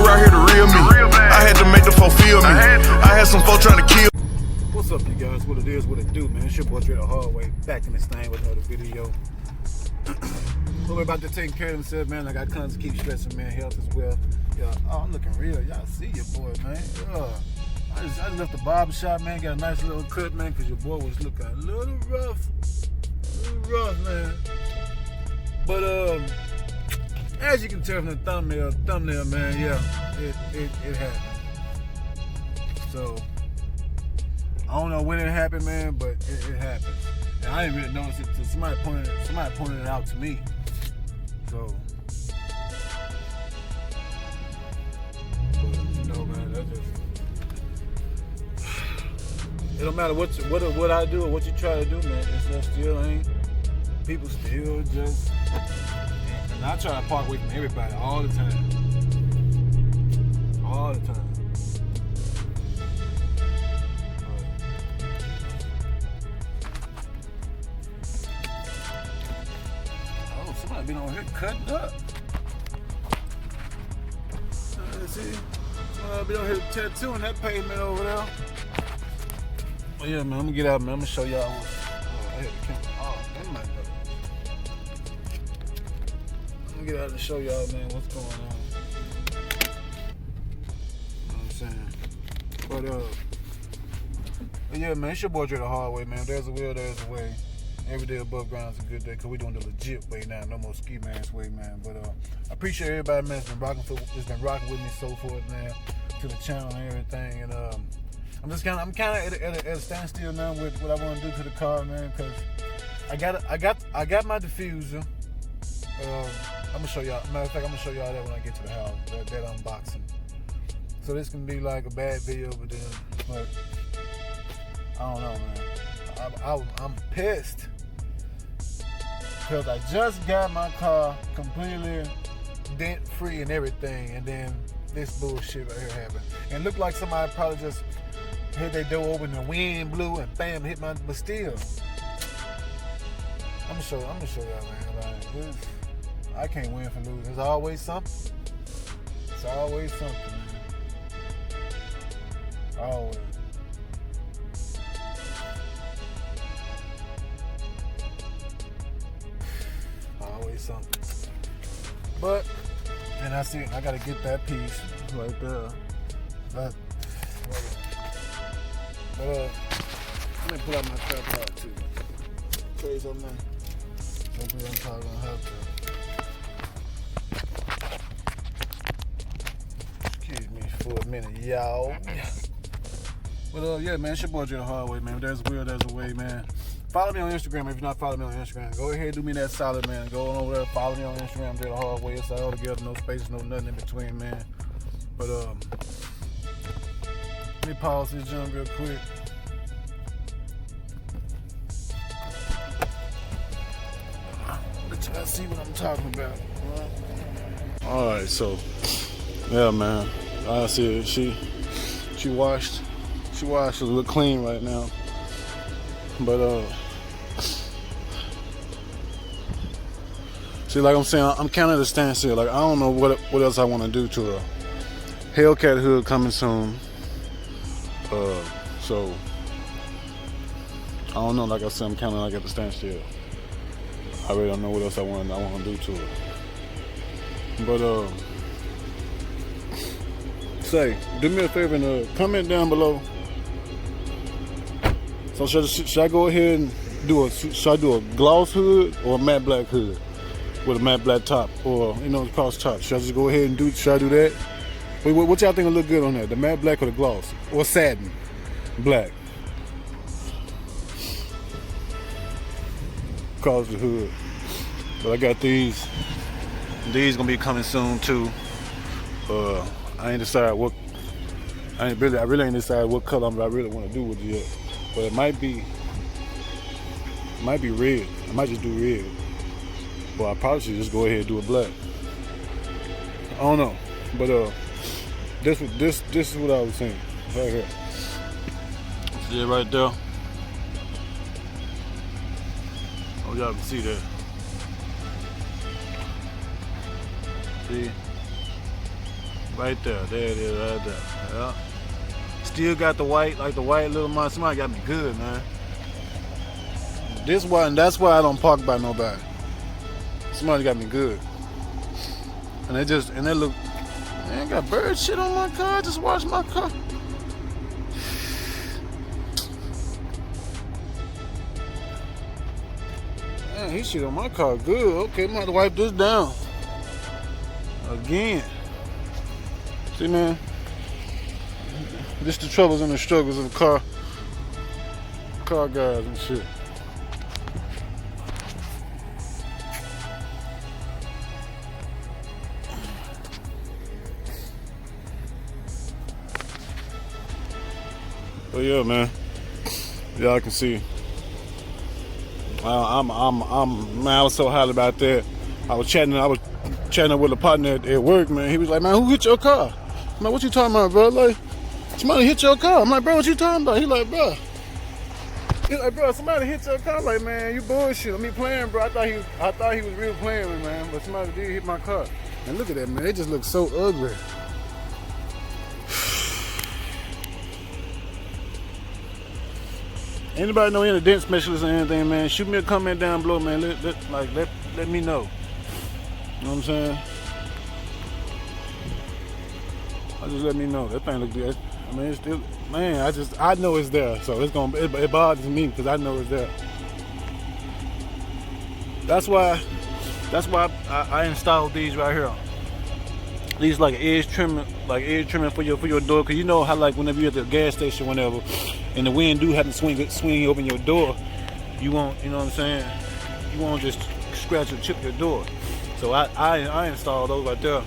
Right here, the real me. I had to make them fulfill me. I had some folks trying to kill. What's up, you guys? What it is, what it do, man? It's your boy Drethehardway, back in this thing with another video. We're about to take care of themselves, man. I got tons to keep stressing, man. Health as well. Yeah, oh, I'm looking real. Y'all see your boy, man. Yeah. I just left the barbershop, man. Got a nice little cut, man, because your boy was looking a little rough. Man. But as you can tell from the thumbnail, man, yeah, it happened. So I don't know when it happened, man, but it happened. And I didn't really notice it until somebody pointed it out to me. So, but, you know, man, that's just, it don't matter what I do or what you try to do, man. It's just still ain't. People still just. And I try to park away from everybody all the time. All the time. Oh, somebody been over here cutting up. Let's see. Somebody been over here tattooing that pavement over there. Oh yeah, man, I'm gonna get out, man. I'm gonna show y'all what. Oh, I had the camera. Oh, that might go. Get out and show y'all, man, what's going on. You know what I'm saying? But yeah, man, it's your boy Drethehardway, man. There's a will, there's a way. Every day above ground is a good day, because we doing the legit way now. No more ski mask way, man. But I appreciate everybody, man, that's been rocking with me so forth, man, to the channel and everything. And I'm kind of at a standstill now with what I want to do to the car, man, because I got my diffuser. I'm gonna show y'all. Matter of fact, I'm gonna show y'all that when I get to the house. That unboxing. So this can be like a bad video, but I don't know, man. I'm pissed because I just got my car completely dent free and everything, and then this bullshit right here happened. And it looked like somebody probably just hit their door open, the wind blew, and bam, hit my. But still, I'm gonna show y'all, man. Like, I can't win for losing. There's always something. It's always something, man. Always. Always something. But, and I see, I gotta get that piece right there. But let me pull out my tripod too. Crazy on man. Hopefully I'm probably gonna have to. Excuse me for a minute, y'all. But yeah, man, it's your boy Drethehardway, man. There's a will, there's a way, man. Follow me on Instagram if you're not following me on Instagram. Go ahead, do me that solid, man. Go on over there, follow me on Instagram, Drethehardway. It's all together, no spaces, no nothing in between, man. But let me pause this jump real quick. Let y'all see what I'm talking about. All right, so yeah, man. I see it. She washed. She look clean right now. But see, like I'm saying, I'm kind of at a standstill. Like I don't know what else I want to do to her. Hellcat hood coming soon. So I don't know. Like I said, I'm kind of like at the standstill. I really don't know what else I want to do to her. But say, do me a favor and comment down below. So should I go ahead and should I do a gloss hood or a matte black hood with a matte black top, or cross top? Should I just go ahead and should I do that? What y'all think will look good on that? The matte black or the gloss? Or satin black? Across the hood. But I got these. These gonna be coming soon too. I ain't decided what. I really ain't decided what color I really want to do with it yet. But it might be red. I might just do red. Well, I probably should just go ahead and do a black. I don't know. But This is what I was saying. Right here. See it right there? Oh, y'all can see that. See? Right there. There it is, right there. Yeah. Still got the white, like the white little mod. Somebody got me good, man. This one, that's why I don't park by nobody. Somebody got me good. And they look, man, got bird shit on my car. I just washed my car. Man, he shit on my car good. Okay, I'm gonna have to wipe this down. Again. See, man, this the troubles and the struggles of the car guys and shit. But yeah, man, y'all can see. Man, I was so hot about that. I was chatting with a partner at work, man. He was like, man, who hit your car? I'm like, what you talking about, bro? Like, somebody hit your car. I'm like, bro, what you talking about? He like, bro, somebody hit your car. I'm like, man, you bullshit. Me playing, bro. I thought he was real playing with me, man. But somebody did hit my car. And look at that, man. It just looks so ugly. Anybody know any dent specialists or anything, man? Shoot me a comment down below, man. Let me know. You know what I'm saying? Just let me know. That thing look good. I mean, it's still, man. I know it's there, so it bothers me because I know it's there. That's why I installed these right here. These like edge trimming for your door, cause you know how like whenever you're at the gas station, whenever, and the wind do have to swing open your door, you won't, you know what I'm saying? You won't just scratch or chip your door. So I installed those right there,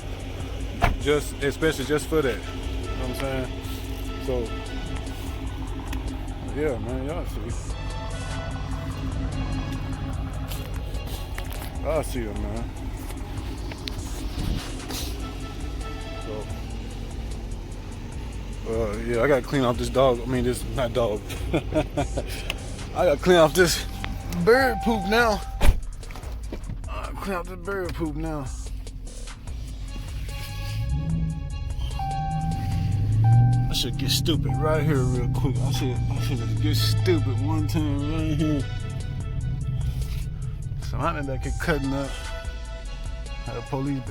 especially just for that. You know what I'm saying? So yeah, man, y'all see. I see it, man. Yeah, I gotta clean off this dog. I mean, this not dog. I gotta clean off this bird poop now. Clean off this bird poop now. I should get stupid right here real quick. I should just get stupid one time right here. So I'm back here cutting up. Had police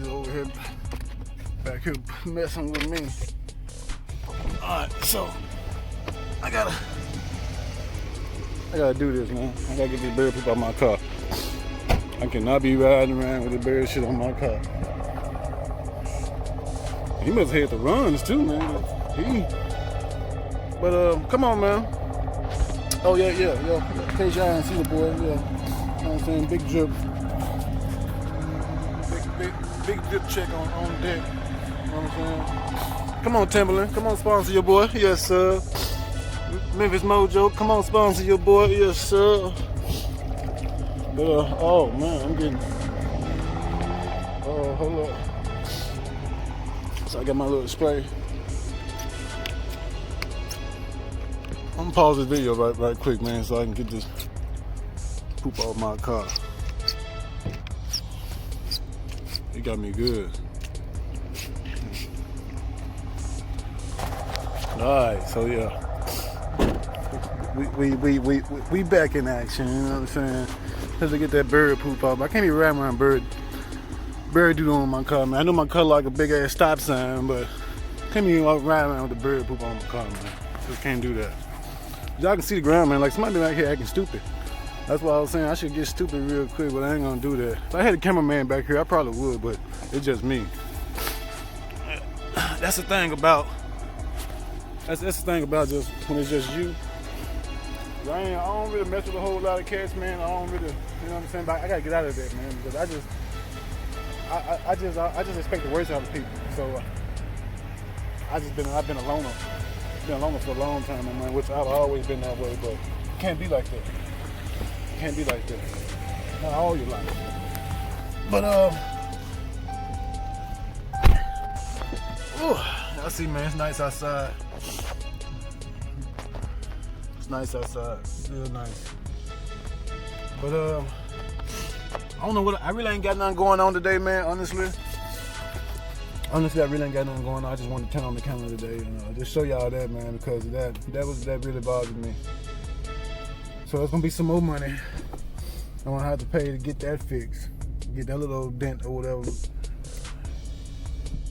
over here back here messing with me. Alright, so I gotta do this, man. I gotta get this bird poop out my car. I cannot be riding around with the bird shit on my car. He must have had the runs too, man. But come on, man. Oh yeah. In case y'all didn't see the boy, yeah. You know what I'm saying? Big drip. Big drip check on deck. You know what I'm saying? Come on, Timberland. Come on, sponsor your boy. Yes, sir. Memphis Mojo. Come on, sponsor your boy. Yes, sir. But, oh, man. I'm getting... Oh, hold up. So I got my little spray. I'm gonna pause this video right quick, man, so I can get this poop off my car. It got me good. Alright, so yeah. We back in action, you know what I'm saying? Let's get that bird poop off. I can't be riding around bird doodle on my car, man. I know my car like a big ass stop sign, but can't be riding around with the bird poop on my car, man. Just can't do that. Y'all can see the ground, man. Like somebody back here acting stupid. That's why I was saying I should get stupid real quick, but I ain't gonna do that. If I had a cameraman back here, I probably would, but it's just me. That's the thing about just when it's just you. I don't really mess with a whole lot of cats, man. I don't really, you know what I'm saying? But I gotta get out of that, man, because I just expect the worst out of people. So I've been a loner. Been a loner for a long time, man, which I've always been that way, but it can't be like that. Can't be like that. Not all your life. But Ooh, I see, man. It's nice outside. It's nice outside. Real nice. But I don't know what. I really ain't got nothing going on today, man. Honestly, I really ain't got nothing going on. I just wanted to turn on the camera today and just show y'all that, man, because that really bothered me. So there's gonna be some more money I'm gonna have to pay to get that fixed, get that little old dent or whatever.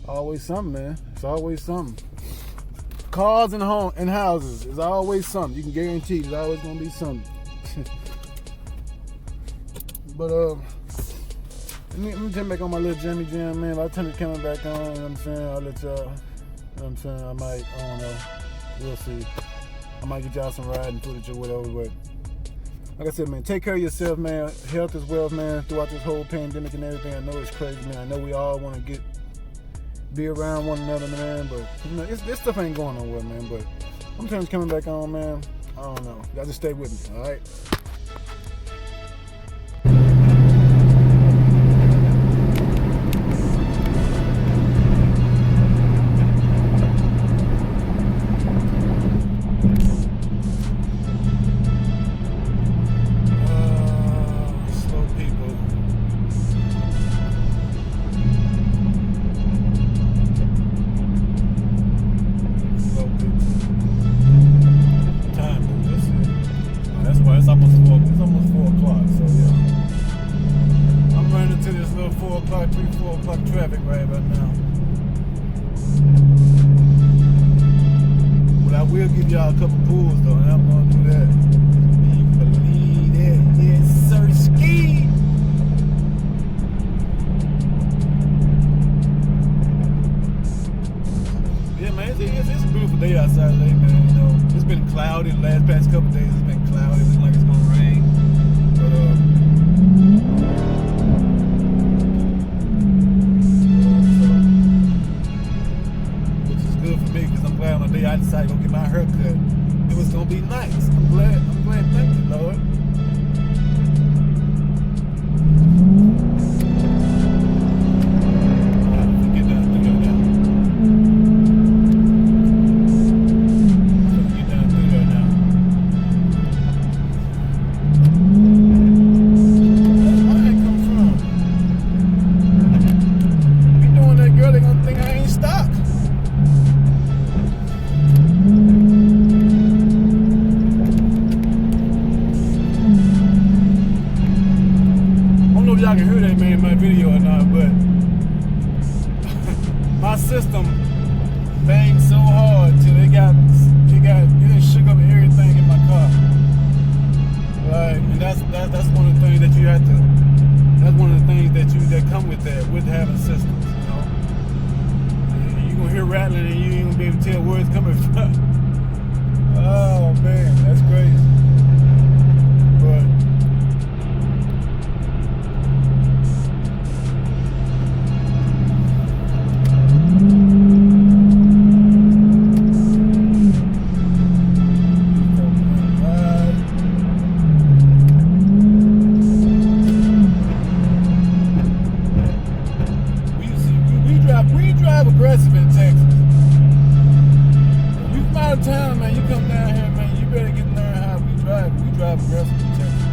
Always something, man. It's always something. Cars and houses is always something. You can guarantee there's always gonna be something. But let me turn back on my little Jimmy Jam, man. If I turn the camera back on, you know what I'm saying, I'll let y'all, you know what I'm saying, I don't know, we'll see. I might get y'all some riding footage or whatever, but like I said, man, take care of yourself, man. Health is wealth, man, throughout this whole pandemic and everything. I know it's crazy, man. I know we all want to be around one another, man, but, you know, this stuff ain't going nowhere, man, but I'm turning coming back on, man. I don't know. Y'all just stay with me, all right? Traffic right about now. But I will give y'all a couple pulls though, and I'm gonna do that. You believe that? Yes, sir, ski. Yeah, man, it's a beautiful day outside today, man. You know, it's been cloudy the past couple days. It's been cloudy. It looks like it's gonna rain. But I decided to go get my hair cut. It was gonna be nice. I'm glad. Thank you, Lord. Get down through there now. Get down through there now. Where did I come from? You doing that, girl? They gonna think I ain't stopped. Y'all can hear that, man, in my video or not, but my system banged so hard till it shook up everything in my car. Like, and that's one of the things that you have to. That's one of the things that come with having systems. You know, you gonna hear rattling and you ain't gonna be able to tell where it's coming from. Oh man, that's crazy. But we drive aggressive in Texas. If you from out of town, man, you come down here, man, you better get learn how we drive. We drive aggressive in Texas.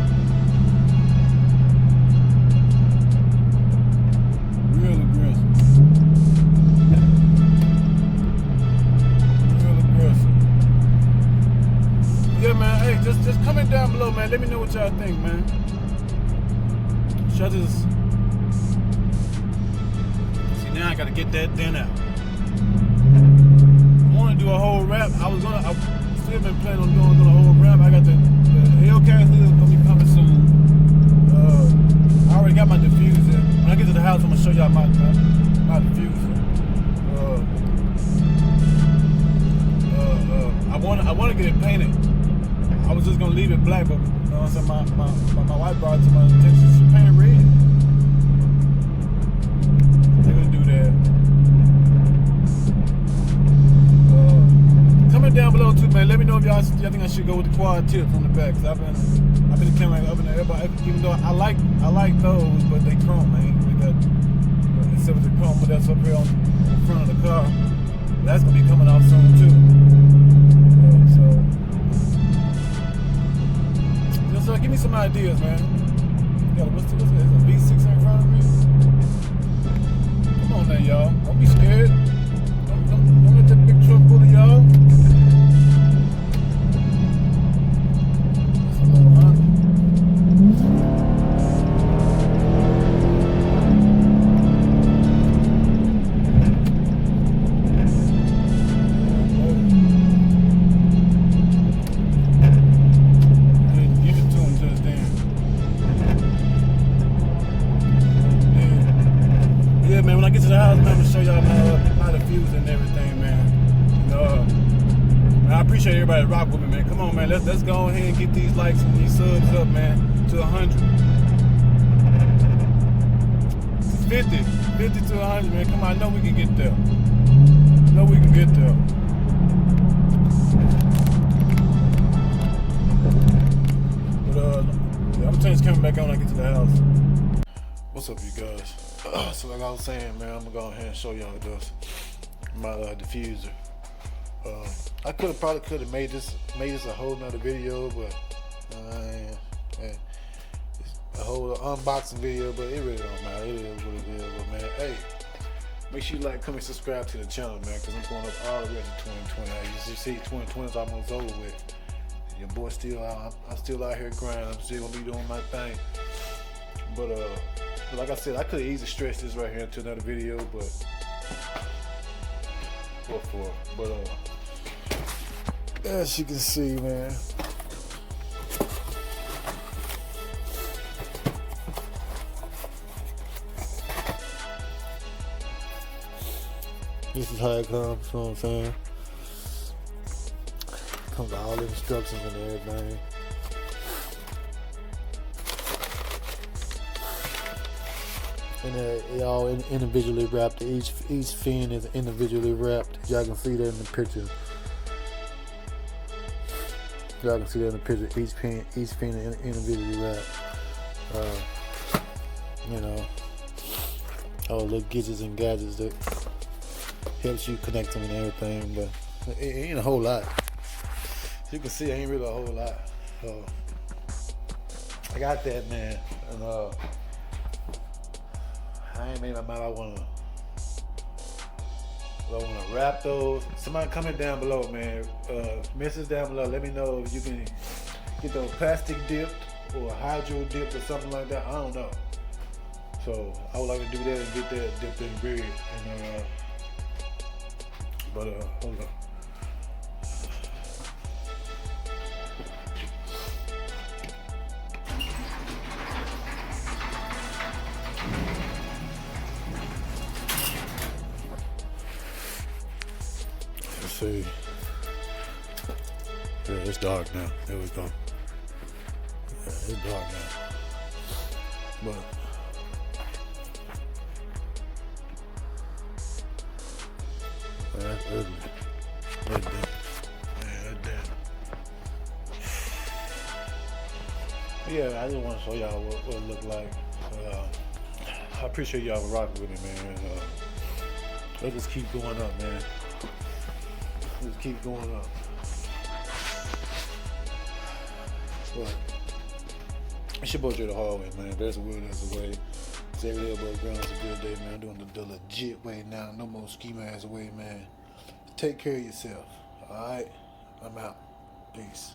Real aggressive. Real aggressive. Yeah, man, hey, just comment down below, man. Let me know what y'all think, man. Shut this. Now I gotta get that dent out. I wanna do a whole wrap. I still been planning on doing a whole wrap. I got the Hellcat hood gonna be coming soon. I already got my diffuser. When I get to the house, I'm gonna show y'all my diffuser. I wanna get it painted. I was just gonna leave it black, but you know what I'm saying, my wife brought it to my attention to paint it red. Comment down below too, man. Let me know if y'all think I should go with the quad tips on the back. Cause I've been kind of like up in there. Even though I like those, but they chrome, man. They got except for the chrome, but that's up here on the front of the car. That's gonna be coming off soon too. So give me some ideas, man. Yo, what's this? Is a V6 in front of me? Come on now, y'all. Don't be scared. Don't let that big truck bully y'all. That's a little hot. Man, when I get to the house, man, I'm gonna show y'all my diffuser and everything, man. And I appreciate everybody that rock with me, man. Come on, man, let's go ahead and get these likes and these subs up, man, to 100. 50 to 100, man. Come on, I know we can get there. I know we can get there. But I'm gonna turn this camera back on when I get to the house. What's up, you guys? So like I was saying, man, I'm gonna go ahead and show y'all this, my diffuser. I probably could have made this a whole nother video, but it's a whole unboxing video, but it really don't matter. It is what it is. But man, hey, make sure you like, comment, subscribe to the channel, man, because I'm going up all the way to 2020. As you see, 2020 is almost over with. Your boy still out. I'm still out here grinding. I'm still gonna be doing my thing. But like I said, I could have easily stretched this right here into another video, but what for? But as you can see, man, this is how it comes. You know what I'm saying? Comes with all the instructions and everything. And they all individually wrapped. Each fin is individually wrapped. Y'all can see that in the picture. Y'all can see that in the picture. Each fin is individually wrapped. You know, all the little gadgets and gadgets that helps you connect them and everything. But it ain't a whole lot. As you can see, it ain't really a whole lot. I got that, man, and I ain't made my mind. I wanna wrap those. Somebody comment down below, man. Message down below. Let me know if you can get those plastic dipped or hydro dipped or something like that. I don't know. So I would like to do that and get that dipped in bread. And hold on. See, yeah, it's dark now. There we go. Yeah, it's dark now. But that's ugly. That's damn. Yeah, that's damn. Yeah, I just want to show y'all what it look like. I appreciate y'all rocking with me, man. Let's just keep going up, man. Just keep going up. But it's your boy Drethehardway, man. There's a will, there's a way. Every day above ground is a good day, man. I'm doing the legit way now. No more schema ass way, man. Take care of yourself. Alright? I'm out. Peace.